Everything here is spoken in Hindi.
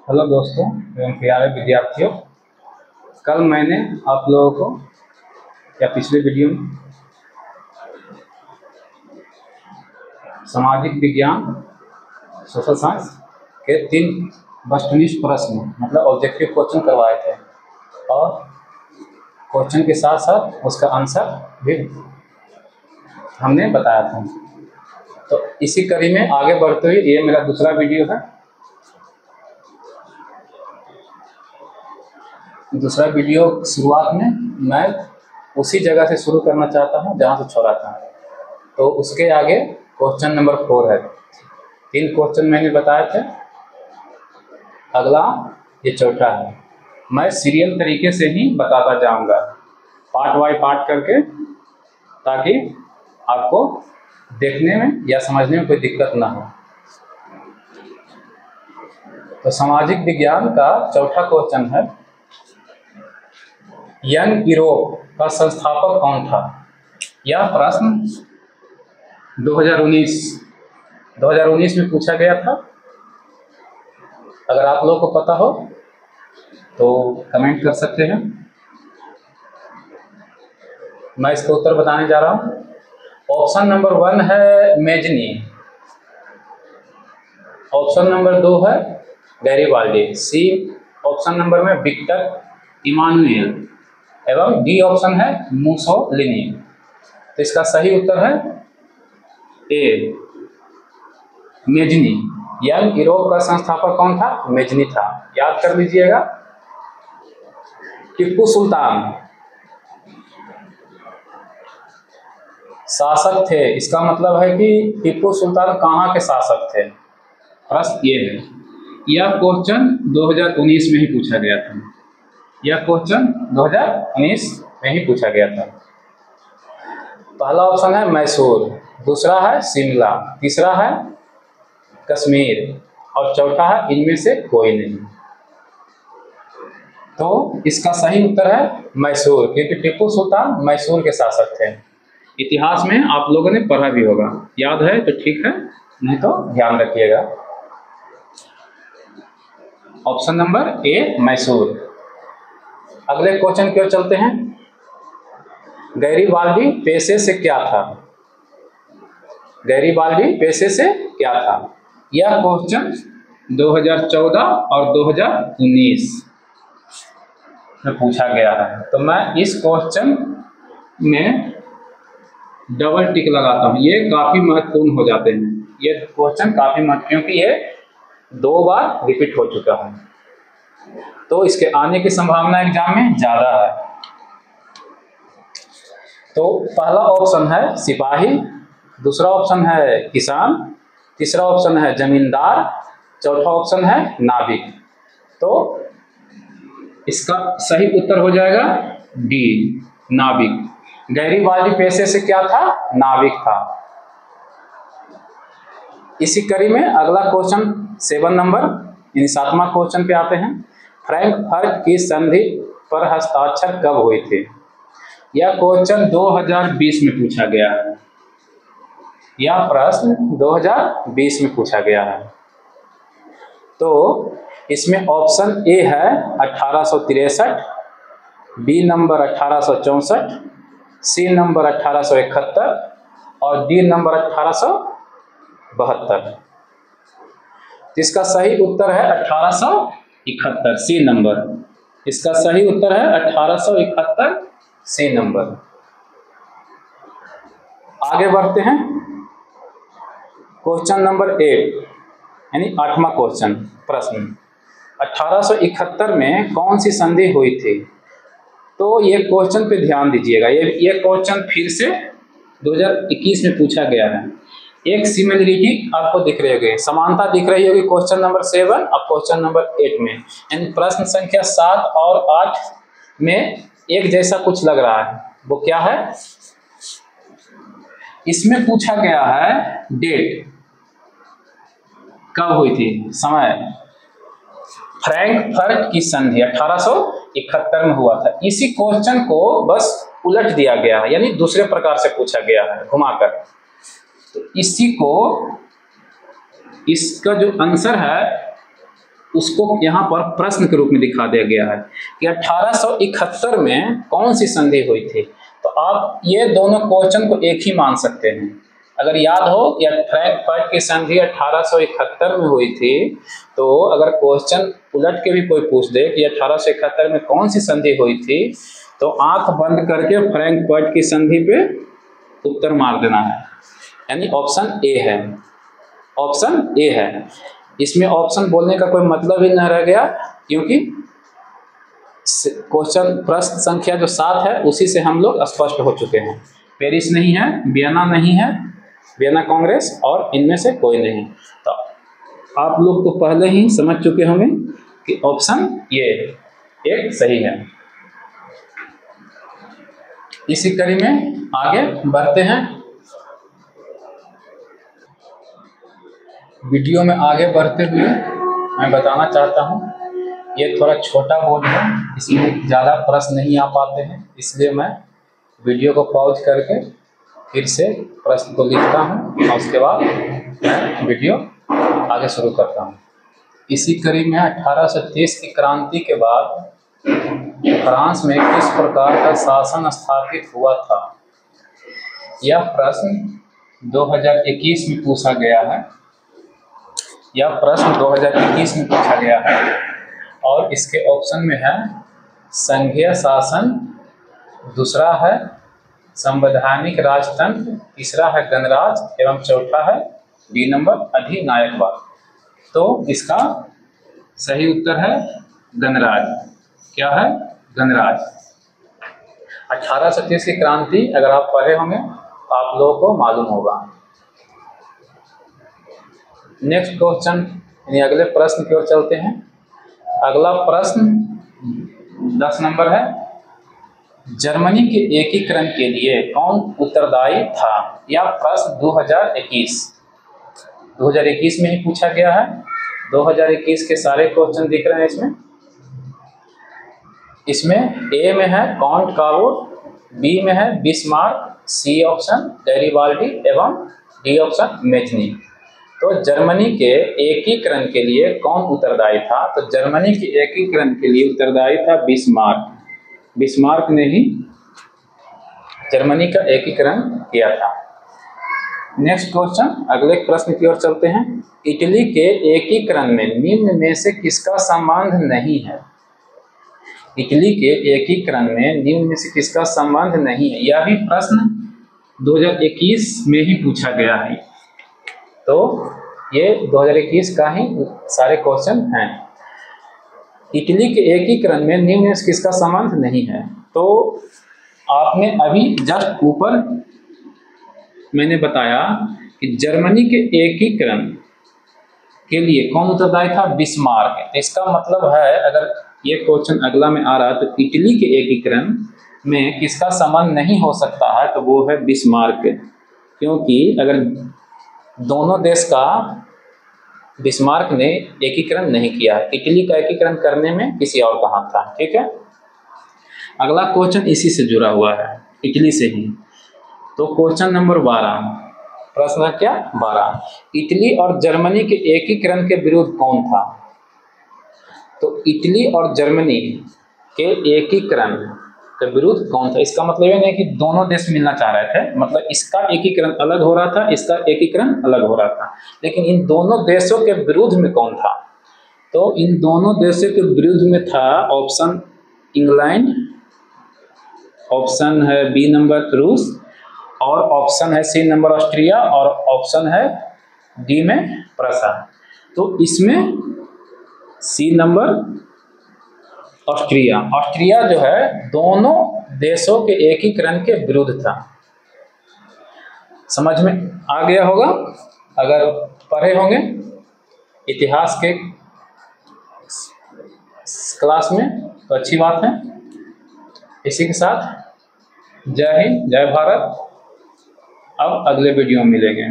हेलो दोस्तों एवं प्यारे विद्यार्थियों। कल मैंने आप लोगों को या पिछले वीडियो में सामाजिक विज्ञान सोशल साइंस के 3 वस्तुनिष्ठ प्रश्न मतलब ऑब्जेक्टिव क्वेश्चन करवाए थे और क्वेश्चन के साथ साथ उसका आंसर भी हमने बताया था। तो इसी कड़ी में आगे बढ़ते हुए ये मेरा दूसरा वीडियो है। दूसरा वीडियो शुरुआत में मैं उसी जगह से शुरू करना चाहता हूँ जहाँ से छोड़ा था। तो उसके आगे क्वेश्चन नंबर 4 है। 3 क्वेश्चन मैंने बताए थे, अगला ये चौथा है। मैं सीरियल तरीके से ही बताता जाऊँगा, पार्ट बाय पार्ट करके, ताकि आपको देखने में या समझने में कोई दिक्कत ना हो। तो सामाजिक विज्ञान का चौथा क्वेश्चन है, यंग यूरोप का संस्थापक कौन था? यह प्रश्न 2019 में पूछा गया था। अगर आप लोगों को पता हो तो कमेंट कर सकते हैं। मैं इसका उत्तर बताने जा रहा हूँ। ऑप्शन नंबर 1 है मेजनी, ऑप्शन नंबर 2 है गैरीबाल्डी, सी ऑप्शन नंबर में विक्टर इमानुएल एवं डी ऑप्शन है मुसोलिनी। तो इसका सही उत्तर है ए मेजनी। यंग यूरोप का संस्थापक कौन था? मेजनी था। याद कर लीजिएगा। टीपू सुल्तान शासक थे, इसका मतलब है कि टीपू सुल्तान कहाँ के शासक थे? प्रश्न ये है। यह क्वेश्चन 2019 में ही पूछा गया था। यह क्वेश्चन 2019 में ही पूछा गया था। पहला ऑप्शन है मैसूर, दूसरा है शिमला, तीसरा है कश्मीर और चौथा है इनमें से कोई नहीं। तो इसका सही उत्तर है मैसूर, क्योंकि टीपू सुल्तान मैसूर के शासक थे। इतिहास में आप लोगों ने पढ़ा भी होगा, याद है तो ठीक है, नहीं तो ध्यान रखिएगा। Option number A Mysore. अगले क्वेश्चन की ओर चलते हैं। गैरीबाल्डी पेशे से क्या था? गैरीबाल्डी पेशे से क्या था? यह क्वेश्चन 2014 और 2019 में पूछा गया है। तो मैं इस क्वेश्चन में डबल टिक लगाता हूँ। ये काफ़ी महत्वपूर्ण हो जाते हैं। ये क्वेश्चन काफ़ी महत्वपूर्ण, क्योंकि ये 2 बार रिपीट हो चुका है, तो इसके आने की संभावना एग्जाम में ज़्यादा है। तो पहला ऑप्शन है सिपाही, दूसरा ऑप्शन है किसान, तीसरा ऑप्शन है जमींदार, चौथा ऑप्शन है नाविक। तो इसका सही उत्तर हो जाएगा डी नाविक। गैरीबाल्डी पेशे से क्या था? नाविक था। इसी कड़ी में अगला क्वेश्चन 7 नंबर यानी 7वां क्वेश्चन पे आते हैं। फ्रैंकफर्ट की संधि पर हस्ताक्षर कब हुए थे? यह क्वेश्चन 2020 में पूछा गया है। यह प्रश्न 2020 में पूछा गया है। तो इसमें ऑप्शन ए है 1863, बी नंबर 1864, सी नंबर 1871 और डी नंबर 1872। इसका सही उत्तर है 1871, सी नंबर। इसका सही उत्तर है 1871, सी नंबर। आगे बढ़ते हैं। क्वेश्चन नंबर 8 यानी 8वां क्वेश्चन प्रश्न। 1871 में कौन सी संधि हुई थी? तो ये क्वेश्चन पे ध्यान दीजिएगा। ये क्वेश्चन फिर से 2021 में पूछा गया है। एक सिमिलरिटी आपको दिख रही होगी, समानता दिख रही होगी क्वेश्चन नंबर 7 और क्वेश्चन नंबर 8 में, यानी प्रश्न संख्या 7 और 8 में एक जैसा कुछ लग रहा है। वो क्या है? इसमें पूछा गया है डेट कब हुई थी, समय। फ्रैंकफर्ट की संधि 1871 में हुआ था। इसी क्वेश्चन को बस उलट दिया गया है, यानी दूसरे प्रकार से पूछा गया है घुमाकर। तो इसी को, इसका जो आंसर है उसको यहाँ पर प्रश्न के रूप में दिखा दिया गया है कि 1871 में कौन सी संधि हुई थी। तो आप ये दोनों क्वेश्चन को एक ही मान सकते हैं। अगर याद हो या फ्रैंकफर्ट की संधि 1871 में हुई थी, तो अगर क्वेश्चन उलट के भी कोई पूछ दे कि 1871 में कौन सी संधि हुई थी, तो आंख बंद करके फ्रैंकफर्ट की संधि पे उत्तर मार देना है, यानी ऑप्शन ए है। ऑप्शन ए है। इसमें ऑप्शन बोलने का कोई मतलब ही न रह गया, क्योंकि क्वेश्चन प्रश्न संख्या जो 7 है उसी से हम लोग स्पष्ट हो चुके हैं। पेरिस नहीं है, वियना नहीं है, वियना कांग्रेस, और इनमें से कोई नहीं। तो आप लोग तो पहले ही समझ चुके होंगे कि ऑप्शन ये एक सही है। इसी कड़ी में आगे बढ़ते हैं। वीडियो में आगे बढ़ते हुए मैं बताना चाहता हूँ, ये थोड़ा छोटा बोर्ड है, इसमें ज़्यादा प्रश्न नहीं आ पाते हैं, इसलिए मैं वीडियो को पॉज करके फिर से प्रश्न को लिखता हूँ और उसके बाद मैं वीडियो आगे शुरू करता हूँ। इसी कड़ी में 1830 की क्रांति के बाद फ्रांस में किस प्रकार का शासन स्थापित हुआ था? यह प्रश्न 2021 में पूछा गया है। यह प्रश्न 2021 में पूछा गया है और इसके ऑप्शन में है संघीय शासन, दूसरा है संवैधानिक राजतंत्र, तीसरा है गणराज्य एवं चौथा है डी नंबर अधिनायकवाद। तो इसका सही उत्तर है गणराज्य। क्या है? गणराज्य। 1830 की क्रांति अगर आप पढ़े होंगे तो आप लोगों को मालूम होगा। नेक्स्ट क्वेश्चन यानी अगले प्रश्न की ओर चलते हैं। अगला प्रश्न 10 नंबर है, जर्मनी के एकीकरण के लिए कौन उत्तरदायी था? यह प्रश्न 2021 में ही पूछा गया है। 2021 के सारे क्वेश्चन दिख रहे हैं इसमें ए में है कॉन्ट कावोट, बी में है बिस्मार्क, सी ऑप्शन गैरिबाल्डी एवं डी ऑप्शन मेजनी। तो जर्मनी के एकीकरण के लिए कौन उत्तरदायी था? तो जर्मनी के एकीकरण के लिए उत्तरदायी था बिस्मार्क। बिस्मार्क ने ही जर्मनी का एकीकरण किया था। नेक्स्ट क्वेश्चन, अगले प्रश्न की ओर चलते हैं। इटली के एकीकरण में निम्न में से किसका संबंध नहीं है? इटली के एकीकरण में निम्न में से किसका संबंध नहीं है? यह भी प्रश्न 2021 में ही पूछा गया है। तो ये 2021 का ही सारे क्वेश्चन हैं। इटली के एकीकरण में निम्न में से किसका संबंध नहीं है? तो आपने अभी जस्ट ऊपर मैंने बताया कि जर्मनी के एकीकरण के लिए कौन उत्तरदायी था? बिस्मार्क। इसका मतलब है अगर ये क्वेश्चन अगला में आ रहा है तो इटली के एकीकरण में किसका संबंध नहीं हो सकता है, तो वो है बिस्मार्क। क्योंकि अगर दोनों देश का बिस्मार्क ने एकीकरण नहीं किया है, इटली का एकीकरण करने में किसी और का हाथ था। ठीक है, अगला क्वेश्चन इसी से जुड़ा हुआ है, इटली से ही। तो क्वेश्चन नंबर 12, प्रश्न क्या? 12, इटली और जर्मनी के एकीकरण के विरुद्ध कौन था? तो इटली और जर्मनी के एकीकरण के विरुद्ध कौन था? इसका मतलब ये नहीं कि दोनों देश मिलना चाह रहे थे, मतलब इसका एकीकरण अलग हो रहा था, इसका एकीकरण अलग हो रहा था, लेकिन इन दोनों देशों के विरुद्ध में कौन था? तो इन दोनों देशों के विरुद्ध में था ऑप्शन इंग्लैंड, ऑप्शन है बी नंबर रूस, और ऑप्शन है सी नंबर ऑस्ट्रिया, और ऑप्शन है डी में प्रसा। तो इसमें सी नंबर ऑस्ट्रिया। ऑस्ट्रिया जो है दोनों देशों के एकीकरण के विरुद्ध था। समझ में आ गया होगा अगर पढ़े होंगे इतिहास के क्लास में, तो अच्छी बात है। इसी के साथ जय हिंद, जय भारत। अब अगले वीडियो में मिलेंगे।